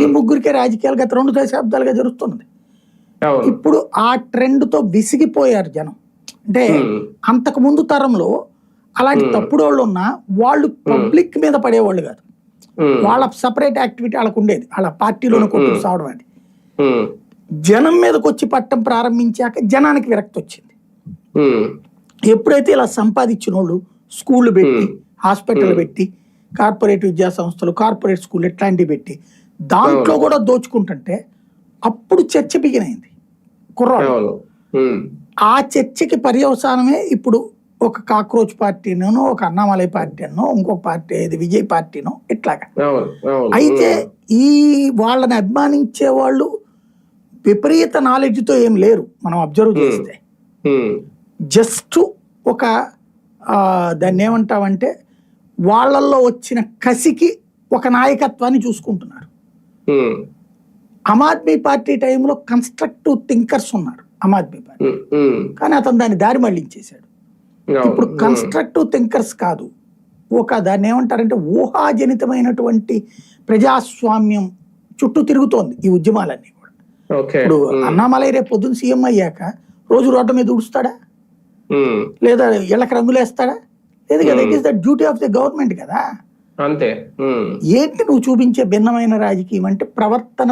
ఈ ముగ్గురికే రాజకీయాలు గత 2 దశాబ్దాలుగా జరుగుతున్నది. అవును. ఇప్పుడు ఆ ట్రెండ్ తో విసిగిపోయారు జనం. అంటే అంతకు ముందు తరంలో అలాంటి తప్పుడోళ్ళు ఉన్నా వాళ్ళు పబ్లిక్ మీద పడేవాళ్ళు కాదు. వాళ్ళ సపరేట్ యాక్టివిటీ వాళ్ళకు ఉండేది. వాళ్ళ పార్టీలోనే కొట్టుకు సావడం అది. జనం మీదకి వచ్చి పట్టం ప్రారంభించాక జనానికి విరక్తి వచ్చింది. ఎప్పుడైతే ఇలా సంపాదించిన వాళ్ళు స్కూళ్ళు పెట్టి, హాస్పిటల్ పెట్టి, కార్పొరేట్ విద్యా సంస్థలు, కార్పొరేట్ స్కూల్ ఇట్లాంటివి పెట్టి దాంట్లో కూడా దోచుకుంటుంటే అప్పుడు చర్చ బిగినైంది కుర్రాడు. ఆ చర్చకి పర్యవసానమే ఇప్పుడు ఒక కాక్రోచ్ పార్టీనో, ఒక అన్నామలై పార్టీ అనో, ఇంకొక పార్టీ ఇది విజయ్ పార్టీనో ఇట్లాగా. అయితే ఈ వాళ్ళని అభిమానించే వాళ్ళు విపరీత నాలెడ్జ్తో ఏం లేరు. మనం అబ్జర్వ్ చేస్తే జస్ట్ ఒక దాన్ని ఏమంటామంటే వాళ్ళల్లో వచ్చిన కసికి ఒక నాయకత్వాన్ని చూసుకుంటున్నారు. ఆమ్ ఆద్మీ పార్టీ టైంలో కన్స్ట్రక్టివ్ థింకర్స్ ఉన్నారు ఆమ్ ఆద్మీ పార్టీ, కానీ అతను దాన్ని దారి మళ్లించేశాడు. ఇప్పుడు కన్స్ట్రక్టివ్ థింకర్స్ కాదు, ఒక దాన్ని ఏమంటారంటే ఊహాజనితమైనటువంటి ప్రజాస్వామ్యం చుట్టూ తిరుగుతోంది ఈ ఉద్యమాలన్నీ కూడా. ఇప్పుడు అన్నామలై రేపు పొద్దున్న సీఎం అయ్యాక రోజు రోడ్డు మీద ఉడుస్తాడా, లేదా ఇళ్ళకి రంగులేస్తాడా? లేదు కదా. It is the duty of the government కదా. అంతే. ఏంటి నువ్వు చూపించే భిన్నమైన రాజకీయం అంటే ప్రవర్తన